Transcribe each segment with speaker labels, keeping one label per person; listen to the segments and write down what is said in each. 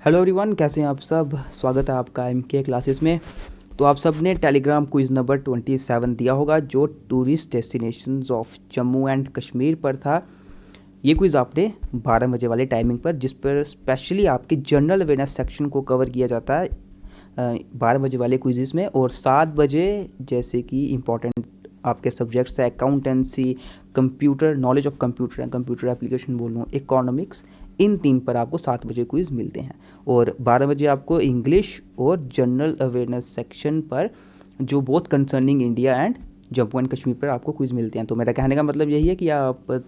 Speaker 1: Hello everyone, कैसे हैं आप सब। स्वागत है आपका एमके क्लासेस में। तो आप सब ने टेलीग्राम क्विज़ नंबर 27 दिया होगा जो tourist destinations of Jammu and Kashmir पर था। ये क्विज़ आपने 12 बजे वाले टाइमिंग पर, जिस पर स्पेशली आपके जनरल अवेयरनेस सेक्शन को कवर किया जाता है 12 बजे वाले क्विज़ में, और 7 बजे जैसे कि इम्पोर्टेंट आपके सब्जेक्ट्स है accountancy, computer knowledge of computer and computer application बोल लूँ, इकोनॉमिक्स, इन 3 पर आपको 7 बजे क्विज़ मिलते हैं। और 12 बजे आपको इंग्लिश और जनरल अवेयरनेस सेक्शन पर, जो बहुत concerning India and Jammu and Kashmir पर आपको क्विज़ मिलते हैं। तो मेरा कहने का मतलब यही है कि आप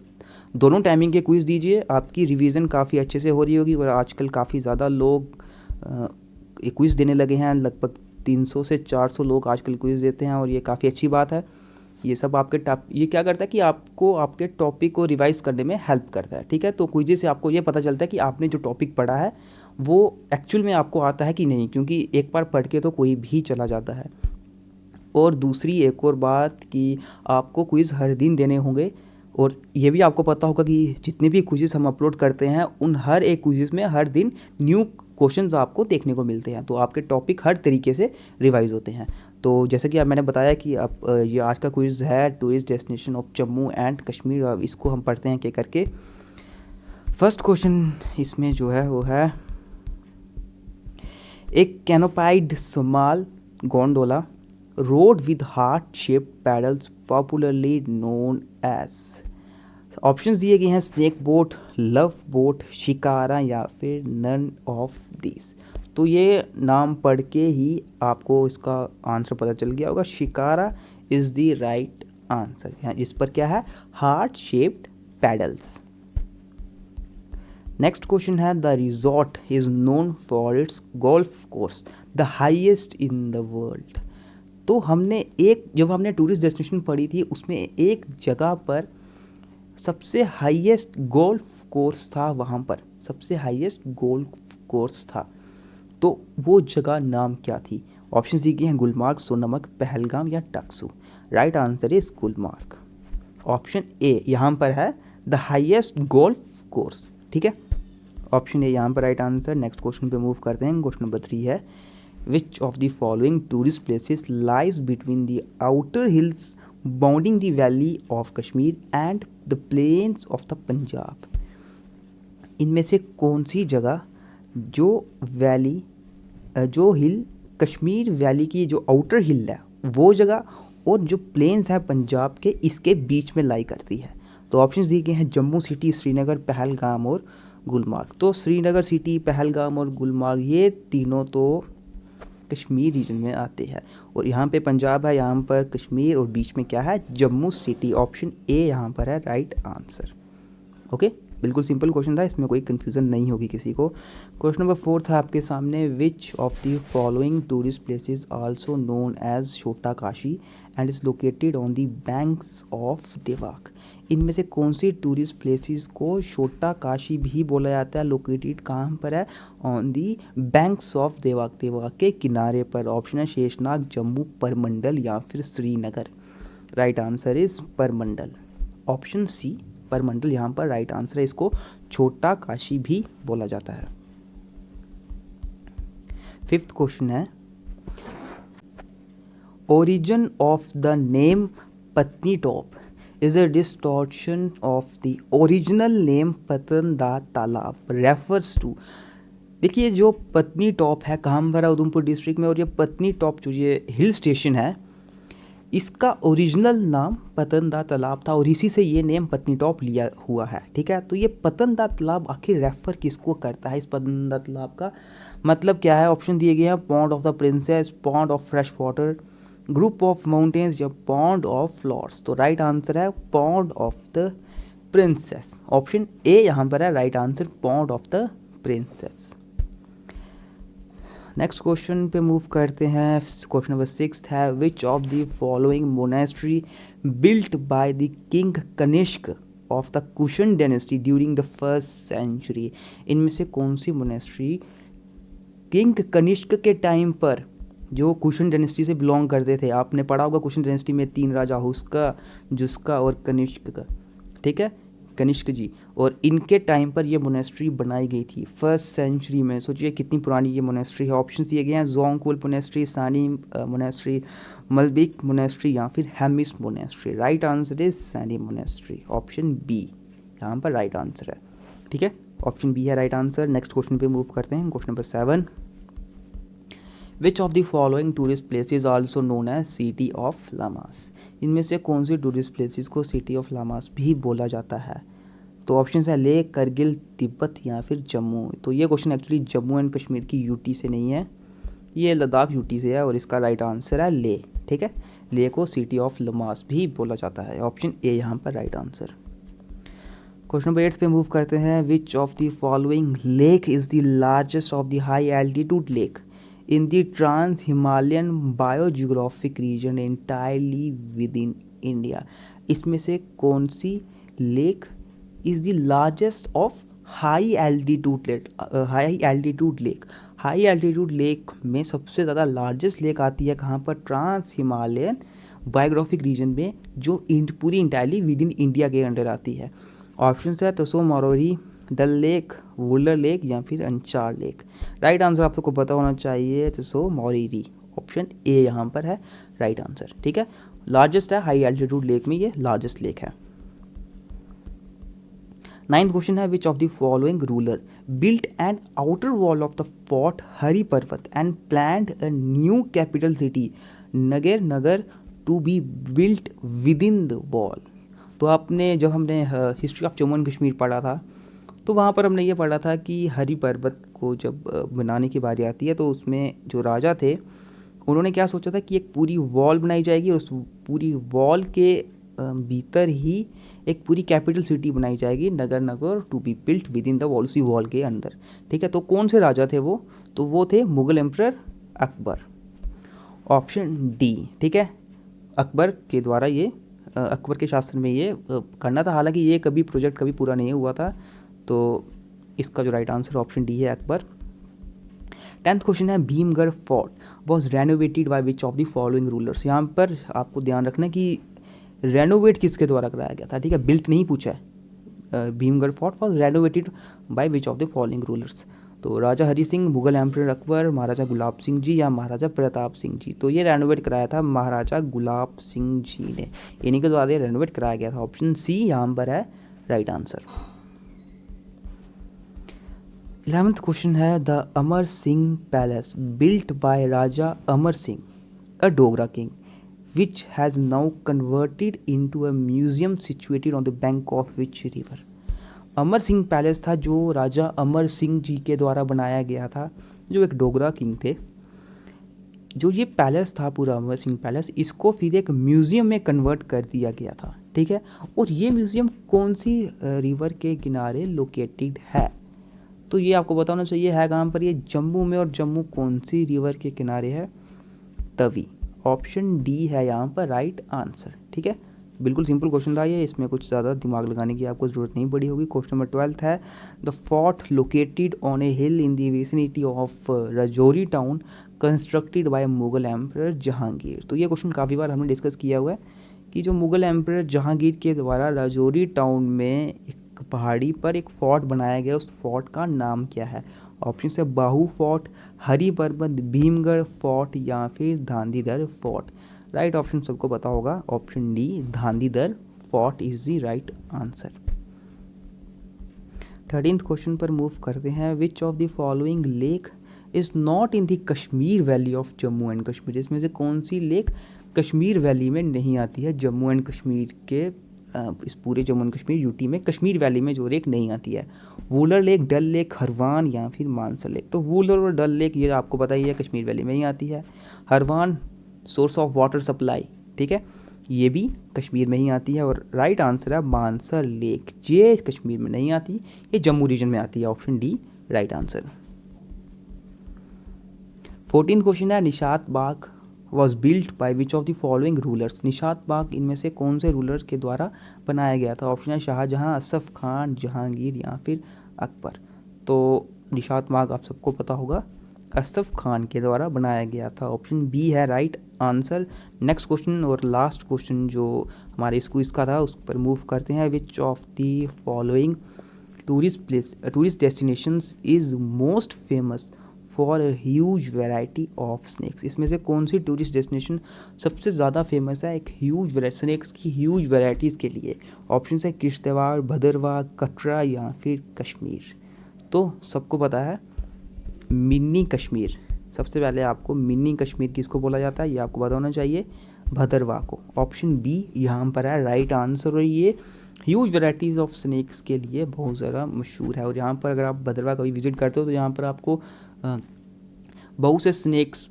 Speaker 1: दोनों टाइमिंग के क्विज़ दीजिए, आपकी रिवीजन काफ़ी अच्छे से हो रही होगी। और आजकल काफ़ी ज़्यादा लोग क्विज़ देने लगे हैं, लगभग 300 से 400 लोग आजकल क्विज़ देते हैं, और ये काफ़ी अच्छी बात है। ये सब आपके ये क्या करता है कि आपको आपके टॉपिक को रिवाइज करने में हेल्प करता है, ठीक है। तो क्विज़ से आपको ये पता चलता है कि आपने जो टॉपिक पढ़ा है वो एक्चुअल में आपको आता है कि नहीं, क्योंकि एक बार पढ़ के तो कोई भी चला जाता है। और दूसरी एक और बात कि आपको क्विज़ हर दिन देने होंगे, और ये भी आपको पता होगा कि जितने भी क्विज़ हम अपलोड करते हैं उन हर एक क्विज़ में हर दिन न्यू क्वेश्चंस आपको देखने को मिलते हैं, तो आपके टॉपिक हर तरीके से रिवाइज होते हैं। तो जैसे कि अब मैंने बताया कि अब ये आज का क्विज़ है tourist destination of Jammu and Kashmir. अब इसको हम पढ़ते हैं क्या करके। फर्स्ट क्वेश्चन इसमें जो है वो है, एक canopied small gondola rowed with heart shaped paddles popularly known as. Options दिए गए हैं snake boat, love boat, shikara या फिर नन ऑफ दिस। तो ये नाम पढ़ के ही आपको इसका आंसर पता चल गया होगा। Shikara is the right answer. यहाँ इस पर क्या है, heart shaped paddles. Next question है, the resort is known for its golf course the highest in the world. तो जब हमने टूरिस्ट डेस्टिनेशन पढ़ी थी उसमें एक जगह पर सबसे हाईएस्ट गोल्फ कोर्स था, वहाँ पर सबसे हाईएस्ट गोल्फ कोर्स था। तो वो जगह नाम क्या थी। ऑप्शन दी गए हैं गुलमार्ग, सोनमर्ग, पहलगाम या टक्सू। Right answer is Gulmarg. Option A यहाँ पर है द हाईएस्ट गोल्फ कोर्स, ठीक है। ऑप्शन ए यहाँ पर राइट आंसर। नेक्स्ट क्वेश्चन पे मूव करते हैं। क्वेश्चन नंबर 3 है, which of the following tourist places lies between the outer hills bounding the valley of Kashmir and the plains of the Punjab. इनमें से कौन सी जगह जो हिल कश्मीर वैली की जो आउटर हिल है वो जगह, और जो प्लेन्स है पंजाब के, इसके बीच में लाई करती है। तो ऑप्शंस दिए गए हैं जम्मू सिटी, श्रीनगर, पहलगाम और गुलमार्ग। तो श्रीनगर सिटी, पहलगाम और गुलमार्ग ये तीनों तो कश्मीर रीजन में आते हैं, और यहाँ पे पंजाब है, यहाँ पर कश्मीर, और बीच में क्या है, जम्मू सिटी। ऑप्शन ए यहाँ पर है राइट आंसर। ओके, बिल्कुल सिंपल क्वेश्चन था, इसमें कोई कन्फ्यूज़न नहीं होगी किसी को। क्वेश्चन नंबर 4 था आपके सामने, which of the following tourist places also known as Chhota Kashi and is located on the banks of Devak. इनमें से कौन सी टूरिस्ट प्लेसेस को छोटा काशी भी बोला जाता है, लोकेटेड कहाँ पर है, ऑन दी बैंक्स ऑफ देवाक, देवाक के किनारे पर। ऑप्शन है शेषनाग, जम्मू, परमंडल या फिर Srinagar. Right answer is Purmandal. Option C Purmandal यहाँ पर राइट आंसर है, इसको छोटा काशी भी बोला जाता है। फिफ्थ क्वेश्चन है, origin of the name Patnitop is a distortion of the original name पतनदार तालाब refers to। देखिए जो पत्नी टॉप है कहाँ पर है, उधमपुर डिस्ट्रिक्ट में, और ये पत्नी टॉप जो ये हिल स्टेशन है इसका ओरिजिनल नाम पतनदार तालाब था, और इसी से ये नेम पत्नी टॉप लिया हुआ है, ठीक है। तो ये पतनदार तालाब आखिर रेफर किसको करता है, इस पतनदार तालाब का मतलब क्या है। ऑप्शन दिए गए हैं pond of the princess, pond of fresh water, group of mountains या पॉन्ड ऑफ फ्लॉर्स। तो राइट आंसर है pond of the princess. Option A यहाँ पर है right answer, pond of the princess. Next question पे मूव करते हैं। Question number 6 है, which of the following monastery built by the king Kanishka of the Kushan dynasty during the first century. इनमें से कौन सी मोनेस्ट्री किंग कनिष्क के टाइम पर, जो कुशन डायनेस्टी से बिलोंग करते थे, आपने पढ़ा होगा कुशन डायनेस्टी में 3 राजा, हुस्का, जुस्का और कनिष्क का, ठीक है। कनिष्क जी, और इनके टाइम पर ये मोनेस्ट्री बनाई गई थी फर्स्ट सेंचुरी में। सोचिए कितनी पुरानी ये मोनेस्ट्री है। ऑप्शन दिए गए हैं Dzongkhul monastery, Sani monastery, Mulbekh monastery या फिर Hemis monastery. Right answer is Sani monastery, option B यहाँ पर राइट आंसर है। ठीक है, ऑप्शन बी है राइट आंसर। नेक्स्ट क्वेश्चन पे मूव करते हैं, question number 7। Which of the following tourist places also known as city of lamas? इनमें से कौन सी टूरिस्ट प्लेसेस को सिटी ऑफ लामास भी बोला जाता है? तो ऑप्शन है लेह, करगिल, तिब्बत या फिर जम्मू। तो ये question actually Jammu and Kashmir की यूटी से नहीं है, ये लद्दाख यूटी से है, और इसका राइट आंसर है लेह। ठीक है, लेह को सिटी ऑफ लामास भी बोला जाता है, ऑप्शन ए यहाँ पर राइट आंसर। क्वेश्चन नंबर 8 पे मूव करते हैं। Which of the following lake is the largest of the high altitude lake in the trans Himalayan biogeographic region entirely within India? इसमें से कौन सी lake is the largest of high altitude lake? High altitude lake में सबसे ज़्यादा largest lake आती है कहाँ पर? ट्रांस हिमालयन बायोग्राफिक रीजन में, जो पूरी इंटायरली विद इन इंडिया के अंडर आती है। ऑप्शन है तसो मोरोरी, डल लेक, वुलर लेक या फिर अंचार लेक। राइट आंसर आप सबको पता होना चाहिए, तसो मोरीरी, ऑप्शन ए यहाँ पर है राइट आंसर। ठीक है, लार्जेस्ट है हाई एल्टीट्यूड लेक में, ये लार्जेस्ट लेक है। 9th क्वेश्चन है। Which of the following ruler built an outer wall of the fort Hari Parbat and planned a new capital city Nagar to be built within the wall? तो आपने जब हमने history of Jammu and Kashmir पढ़ा था, तो वहाँ पर हमने ये पढ़ा था कि हरि पर्वत को जब बनाने की बारी आती है, तो उसमें जो राजा थे उन्होंने क्या सोचा था कि एक पूरी वॉल बनाई जाएगी और उस पूरी वॉल के भीतर ही एक पूरी कैपिटल सिटी बनाई जाएगी, Nagar to be built within the wall, उसी वॉल के अंदर। ठीक है, तो कौन से राजा थे वो? तो वो थे Mughal emperor Akbar, option D. ठीक है, अकबर के द्वारा ये अकबर के शासन में ये करना था। हालांकि ये प्रोजेक्ट कभी पूरा नहीं हुआ था, तो इसका जो राइट आंसर ऑप्शन डी है अकबर। 10th क्वेश्चन है। Bhimgarh fort was renovated bye which of the following rulers? यहाँ पर आपको ध्यान रखना कि रेनोवेट किसके द्वारा कराया गया था। ठीक है, बिल्ट नहीं पूछा है। Bhimgarh fort was renovated bye which of the following rulers? तो राजा हरि सिंह, मुगल एम्परर अकबर, महाराजा गुलाब सिंह जी या महाराजा प्रताप सिंह जी? तो ये रेनोवेट कराया था महाराजा गुलाब सिंह जी ने, इन्हीं के द्वारा ये रेनोवेट कराया गया था, ऑप्शन सी यहाँ पर है राइट आंसर। 11th क्वेश्चन है। The Amar Singh palace built by Raja Amar Singh a Dogra king which has now converted into a museum situated on the bank of which river? Amar Singh palace था जो राजा अमर सिंह जी के द्वारा बनाया गया था, जो एक डोगरा किंग थे। जो ये पैलेस था पूरा अमर सिंह पैलेस, इसको फिर एक म्यूज़ियम में कन्वर्ट कर दिया गया था। ठीक है, और ये म्यूज़ियम कौन सी रिवर के किनारे लोकेटेड है? तो ये आपको बताना चाहिए है कहाँ पर? ये जम्मू में, और जम्मू कौन सी रिवर के किनारे है? तवी, ऑप्शन डी है यहाँ पर राइट आंसर। ठीक है, बिल्कुल सिंपल क्वेश्चन था ये, इसमें कुछ ज़्यादा दिमाग लगाने की आपको ज़रूरत नहीं पड़ी होगी। क्वेश्चन नंबर 12 है। The fort located on A hill in the vicinity of Rajouri town constructed by Mughal emperor Jahangir? तो ये क्वेश्चन काफ़ी बार हमने डिस्कस किया हुआ है कि जो मुगल एम्परर जहांगीर के द्वारा राजौरी टाउन में एक पहाड़ी पर एक फोर्ट बनाया गया, उस फोर्ट का नाम क्या है? ऑप्शन है बाहू फोर्ट, हरि पर्वत, भीमगढ़ फोर्ट या फिर धांधीधर फोर्ट? राइट ऑप्शन सबको पता होगा, option D Dhandhidhar fort is the right answer. 13th question पर मूव करते हैं। Which of the following lake is not in the Kashmir valley of Jammu and Kashmir? इसमें से कौन सी लेक कश्मीर वैली में नहीं आती है? जम्मू एंड कश्मीर के इस पूरे जम्मू एंड कश्मीर यूटी में कश्मीर वैली में जो लेक नहीं आती है? वुलर लेक, डल लेक, हरवान या फिर मानसर लेक? तो वुलर और डल लेक ये आपको पता ही है कश्मीर वैली में ही आती है। हरवान सोर्स ऑफ वाटर सप्लाई, ठीक है, ये भी कश्मीर में ही आती है। और राइट आंसर है मानसर लेक, ये कश्मीर में नहीं आती, ये जम्मू रीजन में आती है, option D right answer. 14th question है। Nishat Bagh was built by which of the following rulers? Nishat Bagh इनमें से कौन से रूलर के द्वारा बनाया गया था? ऑप्शन है शाहजहां, असफ खान, जहांगीर या फिर अकबर? तो निशात बाग आप सबको पता होगा असफ खान के द्वारा बनाया गया था, ऑप्शन बी है राइट आंसर। नेक्स्ट क्वेश्चन और लास्ट क्वेश्चन जो हमारे इस क्विज का था उस पर मूव करते हैं। Which of the following tourist destinations is most famous for a huge variety of snacks. इसमें से कौन सी टूरिस्ट डेस्टिनेशन सबसे ज़्यादा फेमस है एक ह्यूज स्नैक्स की ह्यूज वैराइटीज़ के लिए? ऑप्शन है किश्तवाड़, भदरवाह, कटरा या फिर कश्मीर। तो सबको पता है मिनी कश्मीर। सबसे पहले आपको मिनी कश्मीर किसको बोला जाता है ये आपको पता होना चाहिए, भदरवाह को। ऑप्शन बी यहाँ पर है राइट आंसर। और ये ह्यूज वैराइटीज़ ऑफ स्नैक्स के लिए बहुत ज़्यादा मशहूर है। और यहाँ पर अगर आप भदरवाह कभी विज़िट करते हो तो यहाँ पर आपको बहुत से स्नैक्स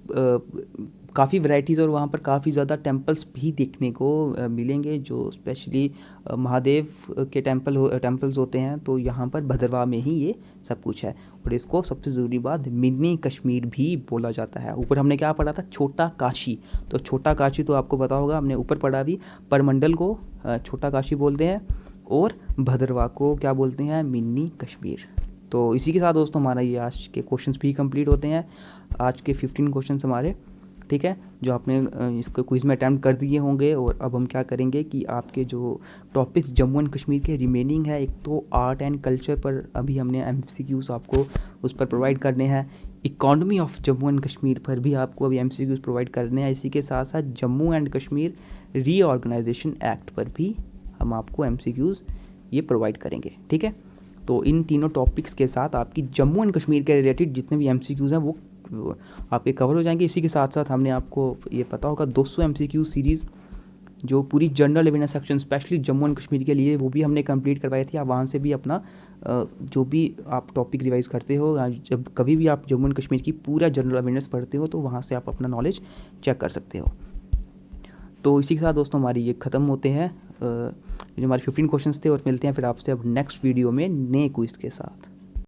Speaker 1: काफ़ी वैराइटीज़ और वहाँ पर काफ़ी ज़्यादा टेम्पल्स भी देखने को मिलेंगे जो स्पेशली महादेव के टेम्पल्स होते हैं। तो यहाँ पर भदरवाह में ही ये सब कुछ है। और इसको सबसे ज़रूरी बात मिनी कश्मीर भी बोला जाता है। ऊपर हमने क्या पढ़ा था, छोटा काशी। तो छोटा काशी तो आपको पता होगा, हमने ऊपर पढ़ा भी, परमंडल को छोटा काशी बोलते हैं और भदरवाह को क्या बोलते हैं, मिनी कश्मीर। तो इसी के साथ दोस्तों हमारा ये आज के क्वेश्चंस भी कंप्लीट होते हैं। आज के 15 क्वेश्चंस हमारे, ठीक है, जो आपने इसको क्विज़ में अटैम्प्ट कर दिए होंगे। और अब हम क्या करेंगे कि आपके जो टॉपिक्स जम्मू एंड कश्मीर के रिमेनिंग है, एक तो आर्ट एंड कल्चर पर अभी हमने MCQs आपको उस पर प्रोवाइड करने हैं। Economy of Jammu and Kashmir पर भी आपको अभी MCQs प्रोवाइड करने हैं। इसी के साथ साथ Jammu and Kashmir reorganisation act पर भी हम आपको MCQs ये प्रोवाइड करेंगे, ठीक है। तो इन तीनों टॉपिक्स के साथ आपकी जम्मू एंड कश्मीर के रिलेटेड जितने भी MCQs हैं वो आपके कवर हो जाएंगे। इसी के साथ साथ हमने आपको ये पता होगा 200 MCQ सीरीज़ जो पूरी general awareness section specially Jammu and Kashmir के लिए वो भी हमने कंप्लीट करवाई थी। आप वहाँ से भी अपना जो भी आप टॉपिक रिवाइज करते हो, जब कभी भी आप जम्मू एंड कश्मीर की पूरा जनरल अवेयरनेस पढ़ते हो तो वहाँ से आप अपना नॉलेज चेक कर सकते हो। तो इसी के साथ दोस्तों हमारी ये ख़त्म होते हैं जो हमारे 15 क्वेश्चंस थे। और मिलते हैं फिर आपसे अब नेक्स्ट वीडियो में नए क्विज़ के साथ।